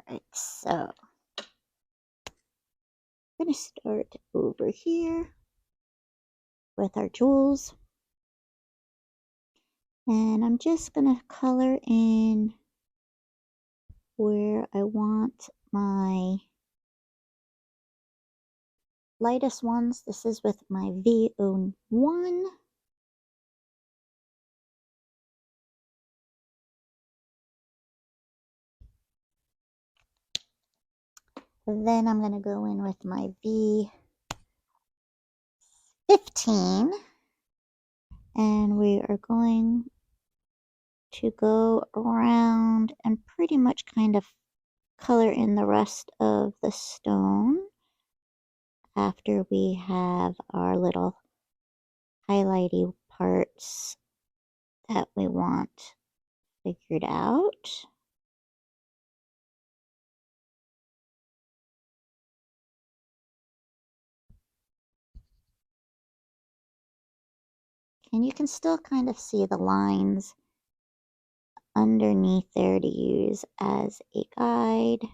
Alright, so I'm going to start over here with our jewels. And I'm just going to color in where I want my lightest ones. This is with my V01. Then I'm going to go in with my V15. And we are going to go around and pretty much kind of color in the rest of the stone after we have our little highlighty parts that we want figured out. And you can still kind of see the lines underneath there to use as a guide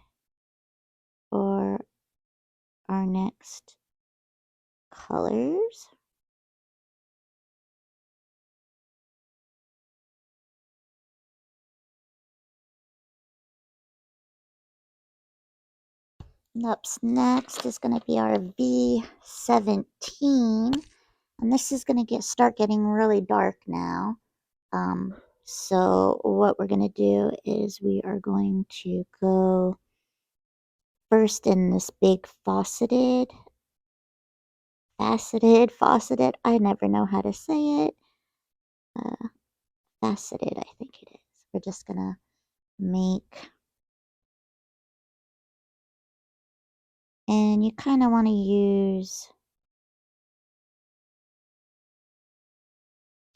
for our next colors. And up next is going to be our V17. And this is going to start getting really dark now. So what we're going to do is we are going to go first in this big fauceted, I never know how to say it. Faceted, I think it is. We're just going to make, and you kind of want to use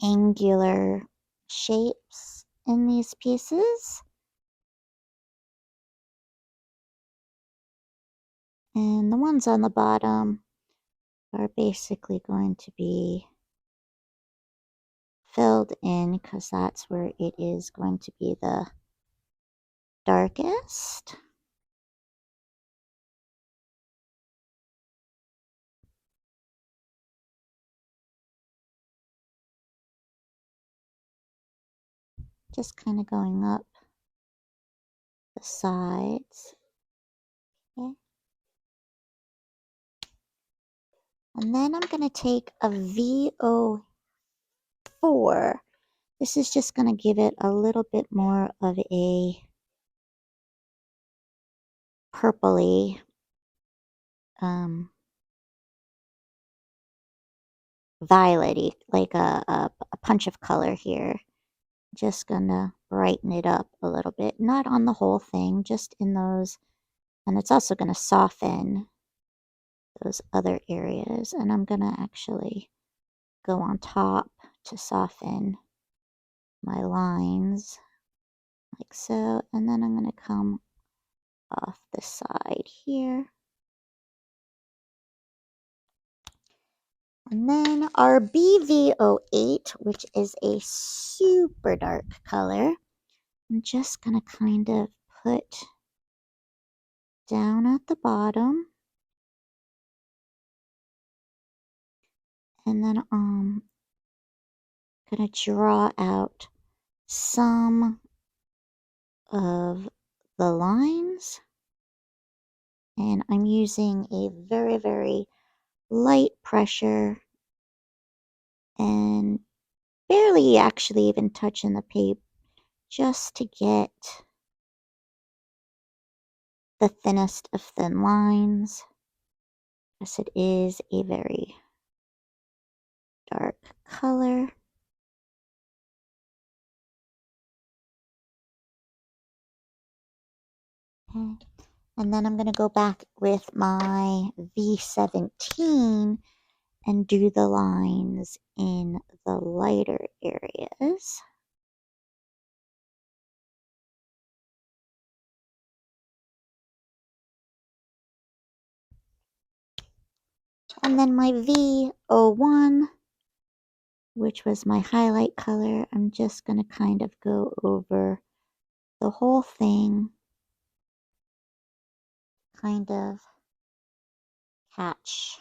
angular shapes in these pieces. And the ones on the bottom are basically going to be filled in because that's where it is going to be the darkest. Just kind of going up the sides. Okay. And then I'm going to take a V04. This is just going to give it a little bit more of a purpley violety, like a punch of color here. Just gonna brighten it up a little bit, not on the whole thing, just in those, and it's also gonna soften those other areas. And I'm gonna actually go on top to soften my lines like so, and then I'm gonna come off the side here. And then our BV08, which is a super dark color, I'm just going to kind of put down at the bottom. And then I'm going to draw out some of the lines. And I'm using a very, very light pressure and barely actually even touching the paper just to get the thinnest of thin lines, as it is a very dark color. Okay. And then I'm going to go back with my V17 and do the lines in the lighter areas. And then my V01, which was my highlight color, I'm just going to kind of go over the whole thing kind of catch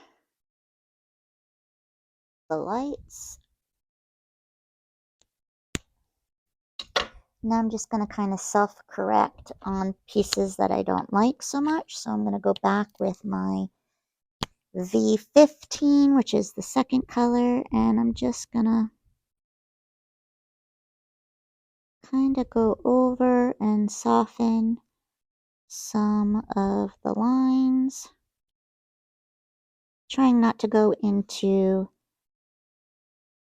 the lights. Now I'm just going to kind of self-correct on pieces that I don't like so much. So I'm going to go back with my V15, which is the second color, and I'm just going to kind of go over and soften some of the lines. Trying not to go into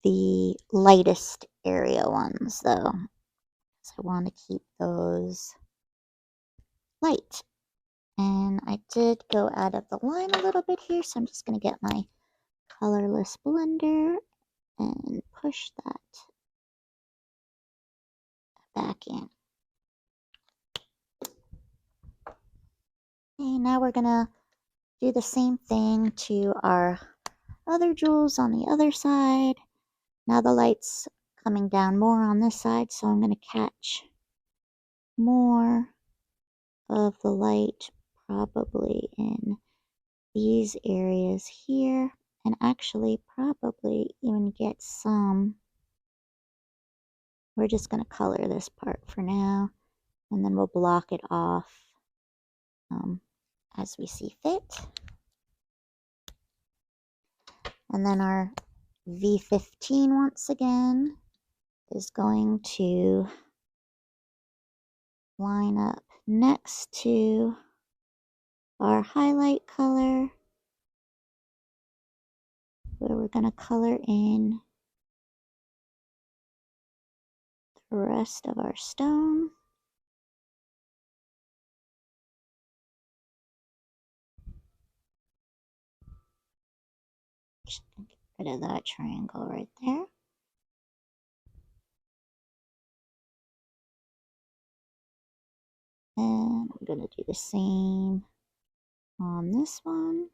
the lightest area ones though, because I want to keep those light. And I did go out of the line a little bit here, so I'm just going to get my colorless blender and push that back in. Okay, now we're going to do the same thing to our other jewels on the other side. Now the light's coming down more on this side, so I'm going to catch more of the light probably in these areas here, and actually probably even get some. We're just going to color this part for now, and then we'll block it off as we see fit. And then our V15 once again is going to line up next to our highlight color, where we're going to color in the rest of our stone. Just gonna get rid of that triangle right there. And I'm going to do the same on this one.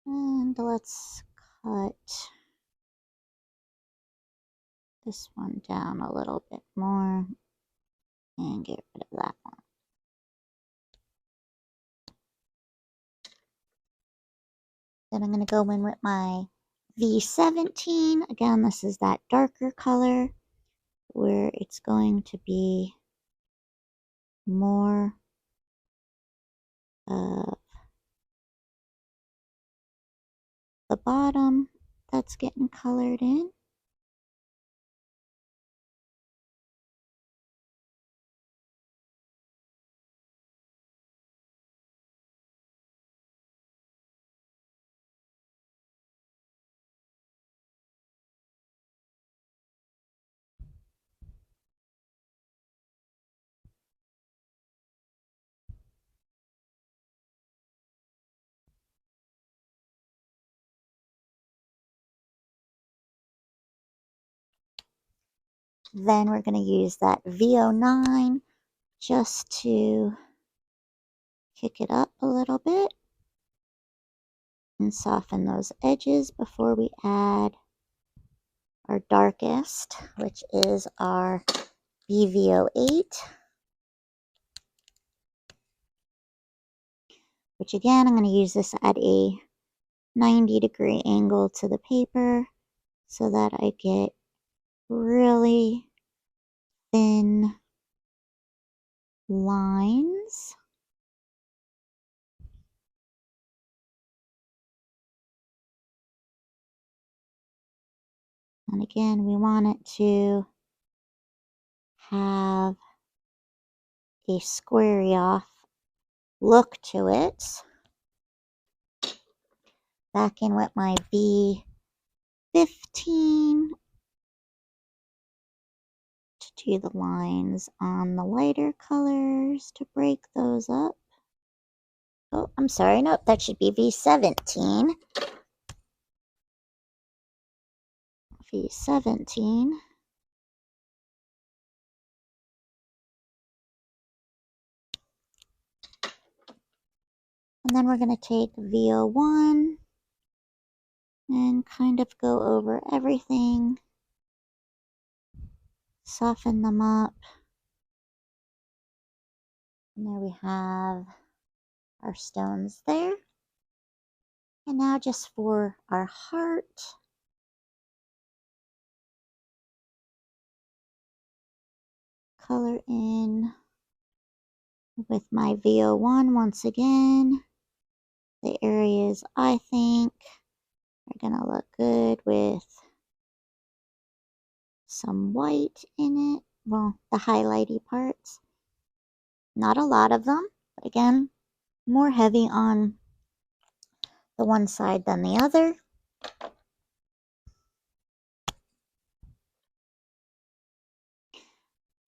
And let's cut this one down a little bit more and get rid of that one. Then I'm going to go in with my V17. Again, this is that darker color where it's going to be more of the bottom that's getting colored in. Then we're going to use that V09 just to kick it up a little bit and soften those edges before we add our darkest, which is our BV08, which again, I'm going to use this at a 90-degree angle to the paper so that I get really thin lines. And again, we want it to have a squarey off look to it. Back in with my V15 to do the lines on the lighter colors to break those up. Oh, I'm sorry. Nope, that should be V17. V17. And then we're going to take V01 and kind of go over everything, soften them up. And there we have our stones there. And now just for our heart, color in with my VO1 once again. The areas I think are gonna look good with some white in it. Well, the highlighty parts. Not a lot of them, but again, more heavy on the one side than the other.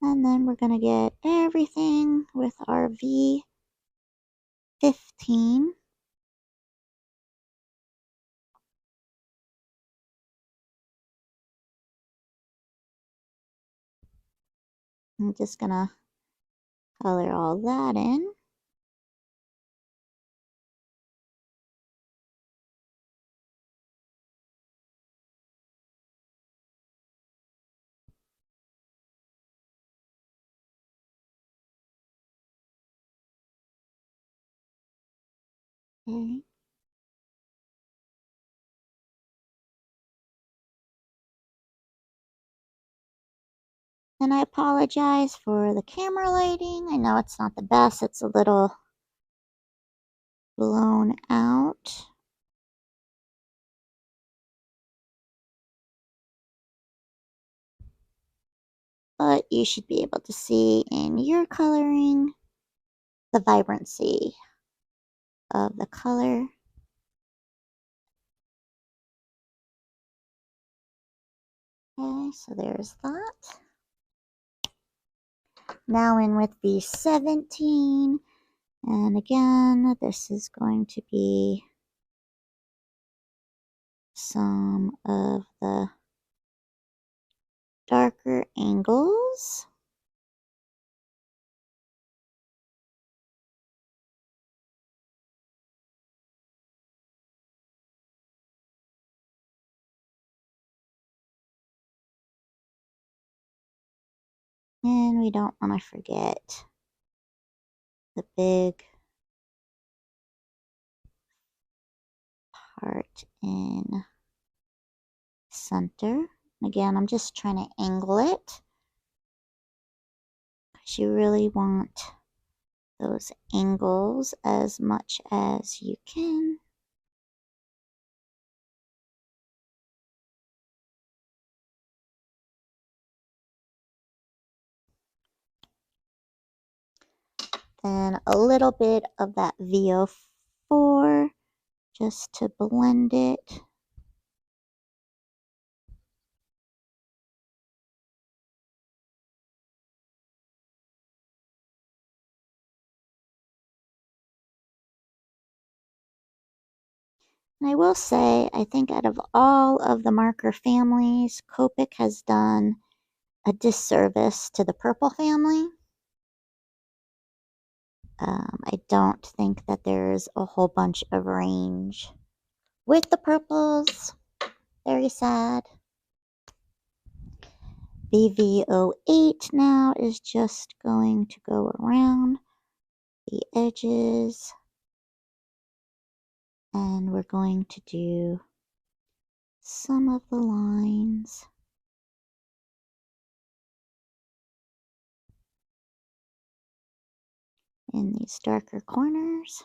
And then we're gonna get everything with our V15. I'm just gonna color all that in. Okay. And I apologize for the camera lighting. I know it's not the best. It's a little blown out. But you should be able to see in your coloring the vibrancy of the color. Okay, so there's that. Now in with the 17, and again, this is going to be some of the darker angles. And we don't want to forget the big part in center. Again, I'm just trying to angle it because you really want those angles as much as you can. Then a little bit of that VO4 just to blend it. And I will say, I think out of all of the marker families, Copic has done a disservice to the purple family. I don't think that there's a whole bunch of range with the purples. Very sad. BV08 now is just going to go around the edges, and we're going to do some of the lines. In these darker corners.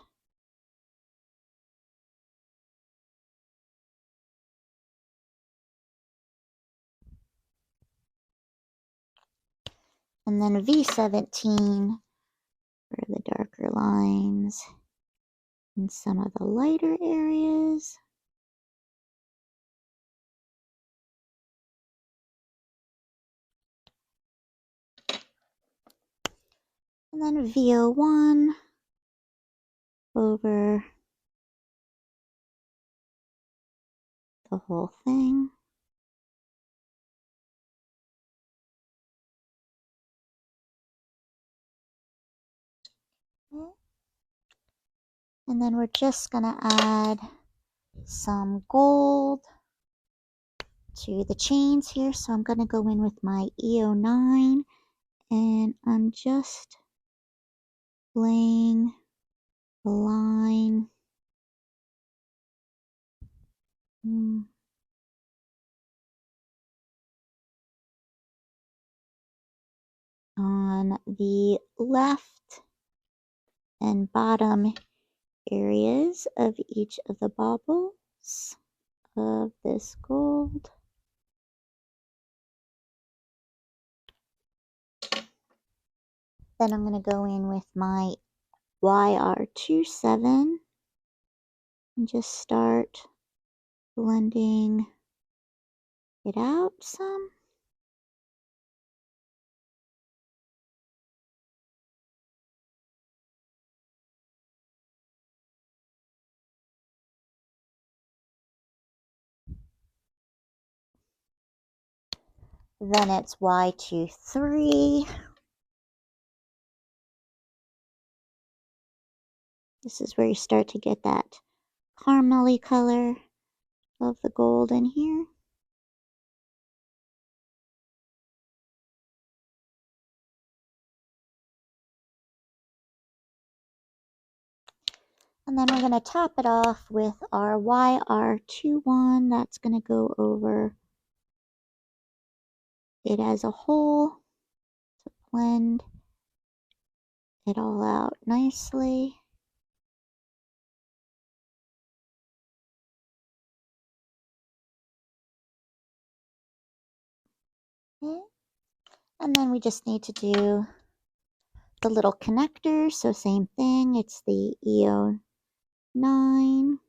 And then V17 for the darker lines in some of the lighter areas. And then VO1 over the whole thing. And then we're just going to add some gold to the chains here. So I'm going to go in with my E09 and I'm just laying the line on the left and bottom areas of each of the baubles of this gold. Then I'm going to go in with my YR27 and just start blending it out some. Then it's Y23. This is where you start to get that caramely color of the gold in here. And then we're going to top it off with our YR21. That's going to go over it as a whole to blend it all out nicely. Okay. And then we just need to do the little connector. So same thing, it's the EO9.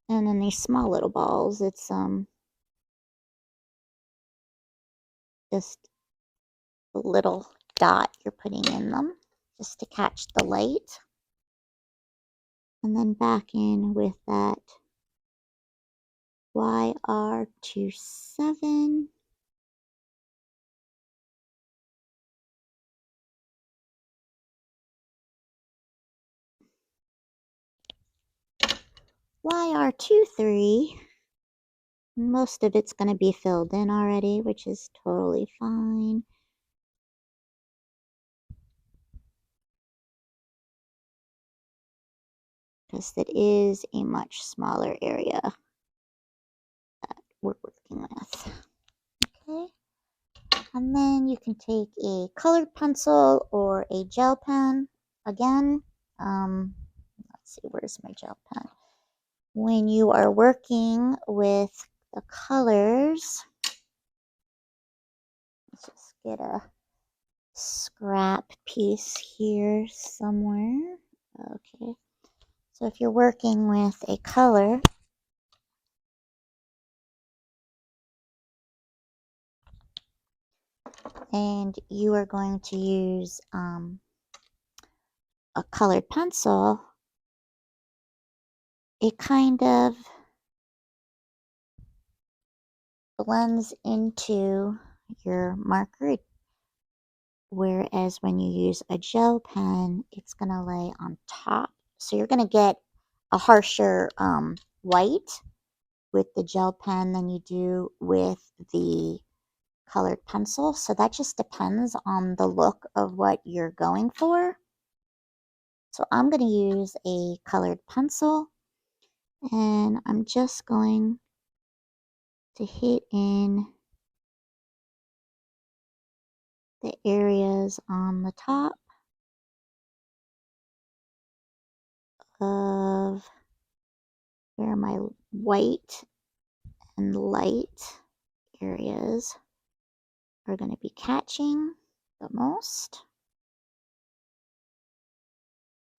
And then these small little balls, it's just a little dot you're putting in them just to catch the light. And then back in with that YR27. YR23. Most of it's going to be filled in already, which is totally fine. Because it is a much smaller area that we're working with. Okay. And then you can take a colored pencil or a gel pen. Again, let's see, where's my gel pen? When you are working with the colors, let's just get a scrap piece here somewhere. Okay. So if you're working with a color, and you are going to use a colored pencil, it kind of blends into your marker, whereas when you use a gel pen, it's going to lay on top. So you're going to get a harsher white with the gel pen than you do with the colored pencil. So that just depends on the look of what you're going for. So I'm going to use a colored pencil and I'm just going to hit in the areas on the top of where my white and light areas are going to be catching the most.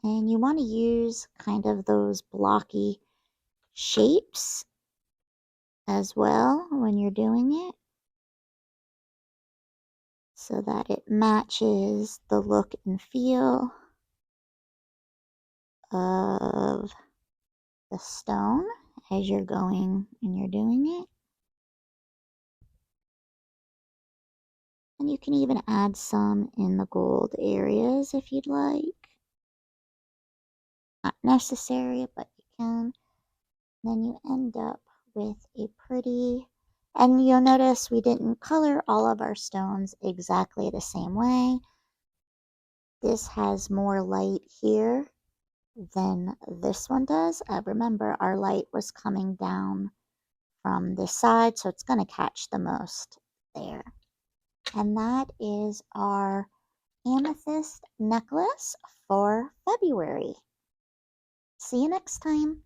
And you want to use kind of those blocky shapes as well when you're doing it, so that it matches the look and feel of the stone as you're going and you're doing it. And you can even add some in the gold areas if you'd like. Not necessary, but you can. Then you end up with a pretty, and you'll notice we didn't color all of our stones exactly the same way. This has more light here than this one does. Remember, our light was coming down from this side, so it's going to catch the most there. And that is our amethyst necklace for February. See you next time.